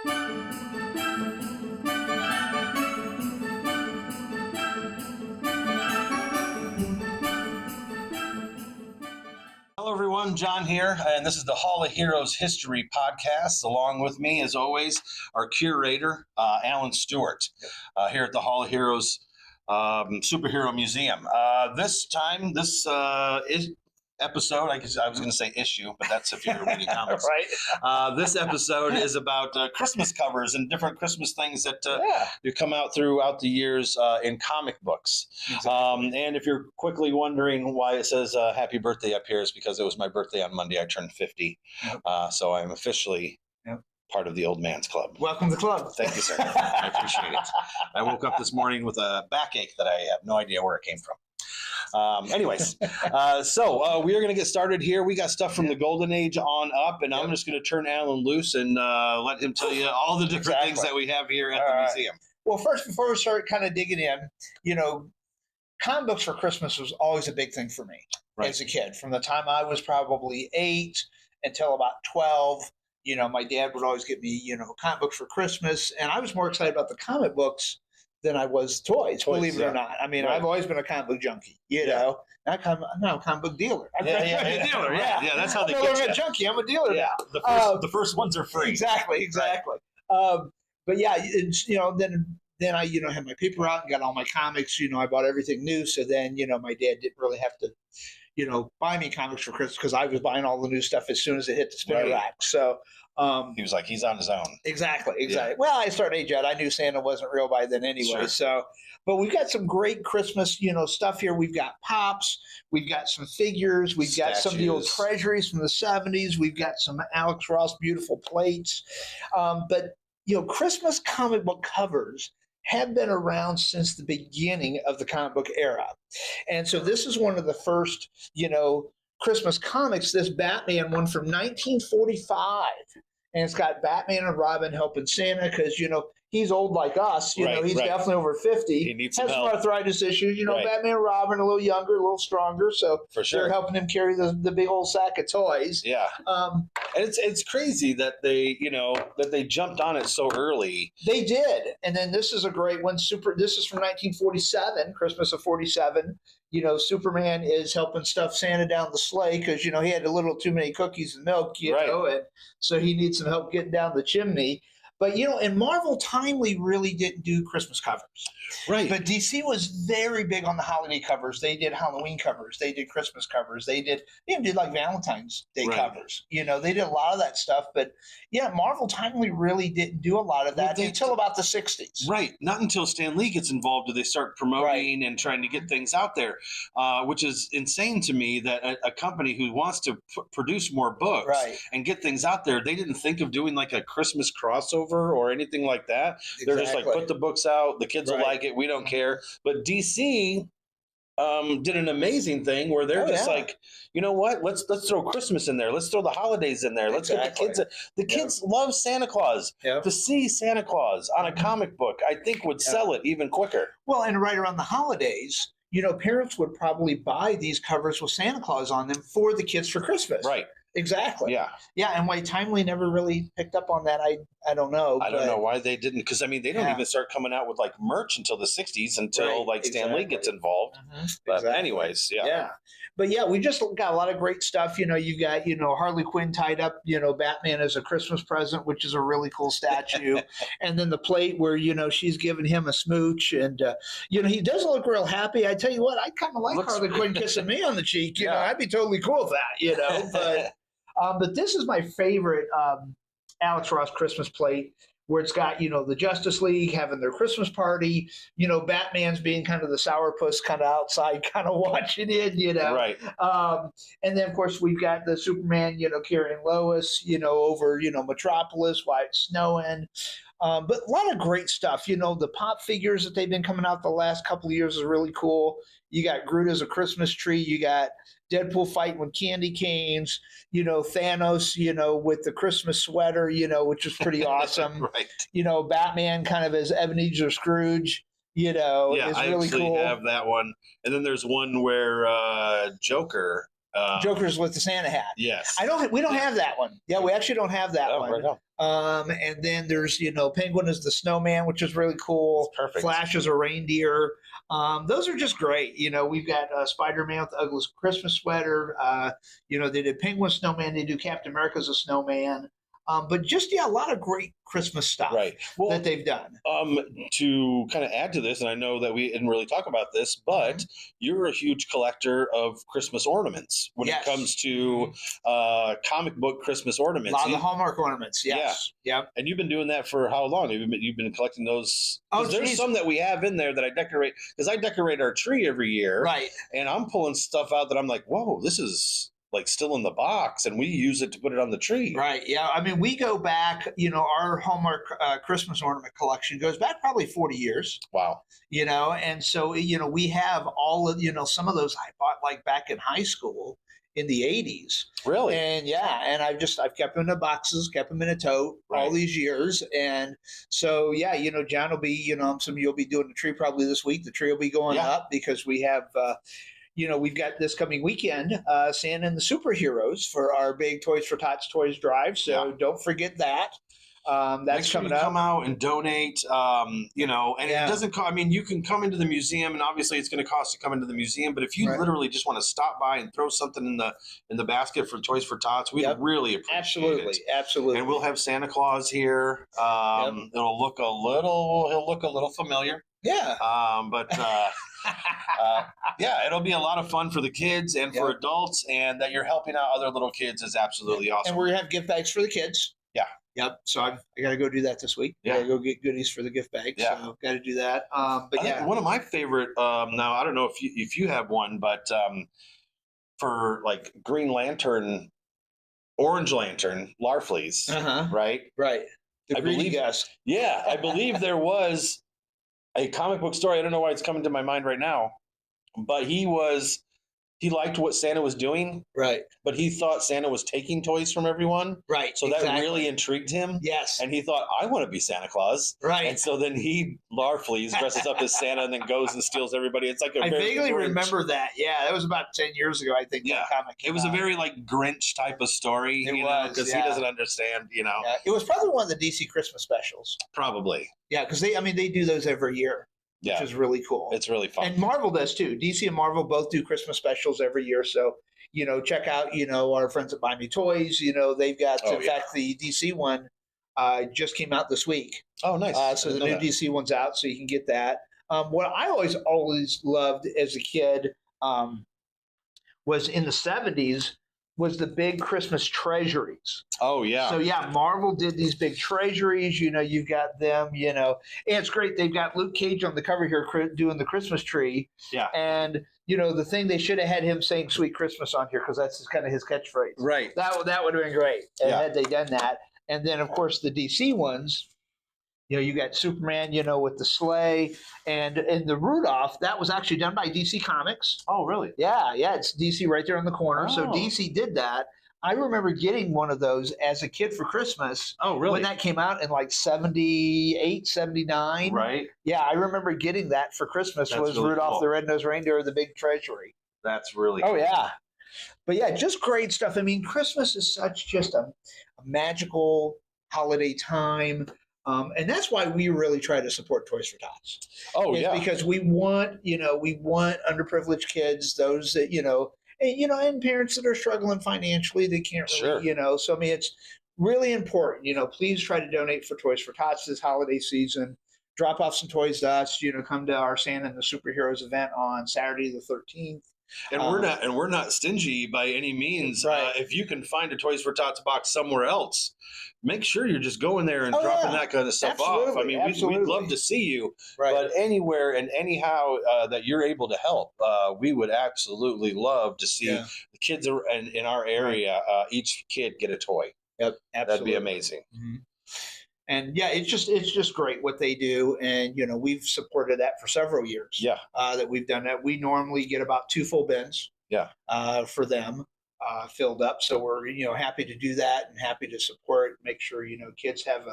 Hello, everyone. John here, and this is the Hall of Heroes History Podcast. Along with me, as always, our curator, Alan Stewart, here at the Hall of Heroes Superhero Museum. This episode, I was going to say issue, but that's if you're reading comics. Right. This episode is about Christmas covers and different Christmas things that come out throughout the years in comic books. Exactly. And if you're quickly wondering why it says happy birthday up here, is because it was my birthday on Monday. I turned 50. Yep. So I'm officially part of the Old Man's Club. Welcome to the club. Thank you, sir. I appreciate it. I woke up this morning with a backache that I have no idea where it came from. Anyways, so we are going to get started here. We got stuff from the Golden Age on up, and I'm just going to turn Alan loose and let him tell you all the different things that we have here at the museum. Well, first, before we start kind of digging in, comic books for Christmas was always a big thing for me as a kid. From the time I was probably 8 until about 12, my dad would always get me, comic books for Christmas, and I was more excited about the comic books than I was toys, believe it or not. I mean, I've always been a comic book junkie, know. I'm now a comic book dealer. Dealer, yeah. That's how they get you. I'm a junkie. I'm a dealer now. The first ones are free. Exactly. But yeah, it's, then I, had my paper out and got all my comics. I bought everything new. So then, my dad didn't really have to, buy me comics for Christmas because I was buying all the new stuff as soon as it hit the spinner rack. So he was like, he's on his own. Exactly. Yeah. Well, I started age out. I knew Santa wasn't real by then anyway. Sure. So, but we've got some great Christmas, stuff here. We've got pops. We've got some figures. We've got some of the old treasuries from the 70s. We've got some Alex Ross beautiful plates. But, Christmas comic book covers have been around since the beginning of the comic book era. And so this is one of the first, Christmas comics, this Batman one from 1945. And it's got Batman and Robin helping Santa because, he's old like us. He's definitely over 50. He needs has some arthritis issues. Batman and Robin, a little younger, a little stronger. So they're helping him carry the big old sack of toys. Yeah. And it's crazy that they jumped on it so early. They did. And then this is a great one. This is from 1947, Christmas of 47. Superman is helping stuff Santa down the sleigh because, he had a little too many cookies and milk, and so he needs some help getting down the chimney. But, and Marvel Timely really didn't do Christmas covers. Right. But DC was very big on the holiday covers. They did Halloween covers. They did Christmas covers. They even did like Valentine's Day covers. They did a lot of that stuff. But, Marvel Timely really didn't do a lot of that until about the 60s. Right. Not until Stan Lee gets involved do they start promoting and trying to get things out there, which is insane to me that a company who wants to produce more books and get things out there, they didn't think of doing like a Christmas crossover or anything like that. Exactly. They're just like, put the books out. The kids will like it. We don't care. But DC did an amazing thing where they're like, you know what? Let's throw Christmas in there. Let's throw the holidays in there. Let's get the kids. The kids love Santa Claus. To see Santa Claus on a comic book, I think would sell it even quicker. Well, and right around the holidays, parents would probably buy these covers with Santa Claus on them for the kids for Christmas. Right. Exactly. Yeah, and why Timely never really picked up on that, I don't know. I don't know why they didn't, because they don't even start coming out with like merch until the 60s until Stan Lee gets involved. But anyways, But we just got a lot of great stuff. You've got Harley Quinn tied up, Batman as a Christmas present, which is a really cool statue, and then the plate where she's giving him a smooch, and he doesn't look real happy. I tell you what, I kind of like Harley Quinn kissing me on the cheek. I'd be totally cool with that. But this is my favorite Alex Ross Christmas plate, where it's got, the Justice League having their Christmas party, Batman's being kind of the sourpuss kind of outside kind of watching it, Right. And then, of course, we've got the Superman, carrying Lois, over, Metropolis while it's snowing. But a lot of great stuff. The pop figures that they've been coming out the last couple of years is really cool. You got Groot as a Christmas tree. You got Deadpool fighting with candy canes. Thanos, with the Christmas sweater, which is pretty awesome. Right. Batman kind of as Ebenezer Scrooge, is really cool. I have that one. And then there's one where Joker Joker's with the Santa hat. Yes. We don't have that one. Yeah, we actually don't have that one. Right on. And then there's, Penguin is the snowman, which is really cool. Perfect. Flash is a reindeer. Those are just great. We've got Spider-Man with the ugliest Christmas sweater. They did Penguin snowman. They do Captain America's a snowman. But just, a lot of great Christmas stuff that they've done. To kind of add to this, and I know that we didn't really talk about this, but you're a huge collector of Christmas ornaments when it comes to comic book Christmas ornaments. A lot of the Hallmark ornaments, yes. Yeah. And you've been doing that for how long? You've been collecting those? There's some that we have in there that I decorate, because I decorate our tree every year. Right. And I'm pulling stuff out that I'm like, whoa, this is like still in the box, and we use it to put it on the tree. Right. Yeah. I mean, we go back, our Hallmark Christmas ornament collection goes back probably 40 years. Wow. And so, we have all of, some of those I bought like back in high school in the 80s. Really? And I've kept them in the boxes, kept them in a tote all these years. And so, John will be, some of you'll be doing the tree probably this week. The tree will be going up because we have, we've got this coming weekend, Santa and the Superheroes for our big Toys for Tots Toys drive. So don't forget that. That's coming up. Come out and donate, and it doesn't cost. I mean, you can come into the museum, and obviously it's going to cost to come into the museum. But if you literally just want to stop by and throw something in the basket for Toys for Tots, we'd really appreciate it. Absolutely. And we'll have Santa Claus here. He'll look a little familiar. Yeah. It'll be a lot of fun for the kids and for adults, and that you're helping out other little kids is absolutely awesome. And we're going to have gift bags for the kids. Yeah. Yep. So I got to go do that this week. Yeah. I got to go get goodies for the gift bag. Yeah. So got to do that. One of my favorite, now I don't know if you have one, but for like Green Lantern, Orange Lantern, Larfleeze, right? Right. I believe there was a comic book story. I don't know why it's coming to my mind right now, but he liked what Santa was doing. Right. But he thought Santa was taking toys from everyone. Right. So that really intrigued him. Yes. And he thought, I want to be Santa Claus. Right. And so then Larfleeze dresses up as Santa and then goes and steals everybody. It's like I vaguely remember that. Yeah. That was about 10 years ago, I think. Yeah. It was a very like Grinch type of story, because he doesn't understand, Yeah. It was probably one of the DC Christmas specials. Probably. Yeah. Because they do those every year. Which is really cool. It's really fun. And Marvel does too. DC and Marvel both do Christmas specials every year. So, check out, our friends at Buy Me Toys. They've got, in fact, the DC one just came out this week. Oh, nice. So the new DC one's out, so you can get that. What I always loved as a kid was in the 70s was the big Christmas treasuries. Oh, yeah. So, Marvel did these big treasuries. You've got them, and it's great. They've got Luke Cage on the cover here doing the Christmas tree. Yeah. And, the thing, they should have had him saying Sweet Christmas on here because that's kind of his catchphrase. Right. That would have been great had they done that. And then, of course, the DC ones, you got Superman, with the sleigh, and the Rudolph, that was actually done by DC Comics. Oh, really? Yeah, it's DC right there in the corner. So DC did that. I remember getting one of those as a kid for Christmas. Oh, really? When that came out in like 78, 79. Right. Yeah, I remember getting that for Christmas. That's was really Rudolph cool. the Red-Nosed Reindeer, the big treasury. That's really cool. Oh, yeah. But yeah, just great stuff. I mean, Christmas is such just a magical holiday time. And that's why we really try to support Toys for Tots. Oh, yeah. Because we want underprivileged kids, those that, and parents that are struggling financially, they can't really, so I mean, it's really important, please try to donate for Toys for Tots this holiday season. Drop off some toys to us, come to our Santa and the Superheroes event on Saturday the 13th. And we're not stingy by any means. Right. If you can find a Toys for Tots box somewhere else, make sure you're just going there and dropping that kind of stuff off. I mean, we'd love to see you, but anywhere and anyhow that you're able to help, we would absolutely love to see the kids in our area, each kid get a toy. Yep, absolutely. That'd be amazing. Mm-hmm. And it's just great what they do, and we've supported that for several years. Yeah, that we've done that. We normally get about 2 full bins. Yeah, for them filled up. So we're happy to do that and happy to support. Make sure kids have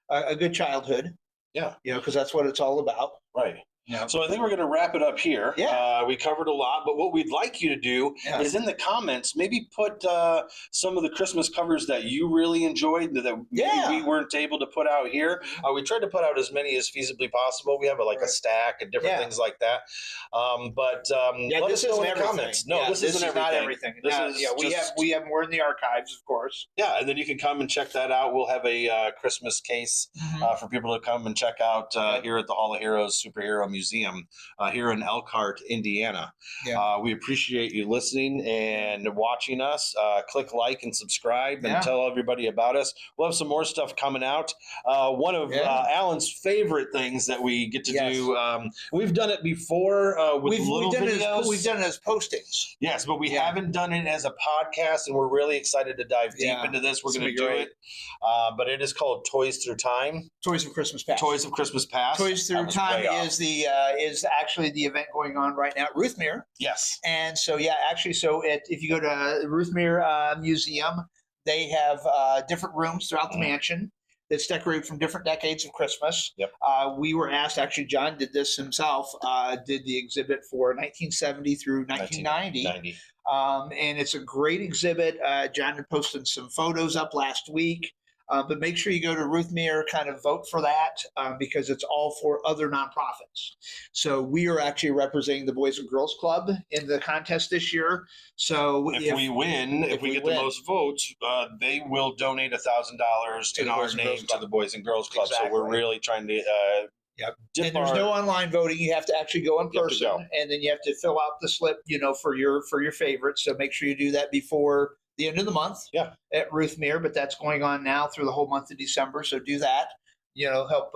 a good childhood. Yeah, because that's what it's all about. Right. Yep. So I think we're going to wrap it up here. Yeah. We covered a lot, but what we'd like you to do is in the comments, maybe put some of the Christmas covers that you really enjoyed that maybe we weren't able to put out here. We tried to put out as many as feasibly possible. We have a stack and different things like that. Let us know in the comments. No, this isn't everything. Not everything. We have more in the archives, of course. Yeah, and then you can come and check that out. We'll have a Christmas case for people to come and check out here at the Hall of Heroes Superhero Museum here in Elkhart, Indiana. Yeah. We appreciate you listening and watching us. Click like and subscribe and tell everybody about us. We'll have some more stuff coming out. One of Alan's favorite things that we get to do, we've done it before with little videos. We've done it as postings. Yes, but we haven't done it as a podcast, and we're really excited to dive deep into this. We're going to do it. But it is called Toys Through Time. Toys of Christmas Past. Toys of Christmas Past. Toys Through Time is actually the event going on right now at Ruthmere. Yes. And so, if you go to Ruthmere Museum, they have different rooms throughout the mansion that's decorated from different decades of Christmas. Yep. We were asked, actually, John did this himself, did the exhibit for 1970 through 1990. And it's a great exhibit. John had posted some photos up last week. But make sure you go to Ruthmere, kind of vote for that because it's all for other nonprofits. So we are actually representing the Boys and Girls Club in the contest this year. So if we win, if we get the most votes, they will donate $1,000 in our name to the Boys and Girls Club. Exactly. So we're really trying to and there's no online voting. You have to actually go in person, and then you have to fill out the slip, for your favorites. So make sure you do that before the end of the month at Ruthmere, but that's going on now through the whole month of December. So do that, help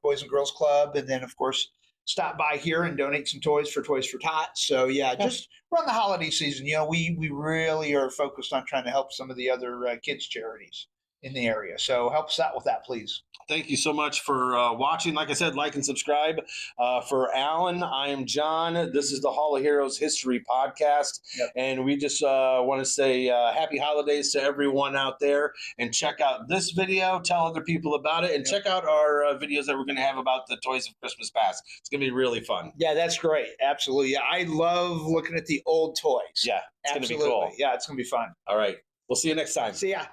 Boys and Girls Club. And then of course, stop by here and donate some toys for Tots. So just run the holiday season. We really are focused on trying to help some of the other kids charities in the area. So help us out with that, please. Thank you so much for watching. Like I said, like and subscribe. For Alan, I am John. This is the Hall of Heroes History Podcast. Yep. And we just want to say happy holidays to everyone out there. And check out this video. Tell other people about it. And check out our videos that we're going to have about the Toys of Christmas Past. It's going to be really fun. Yeah, that's great. Absolutely. Yeah, I love looking at the old toys. Yeah, it's going to be cool. Yeah, it's going to be fun. All right. We'll see you next time. See ya.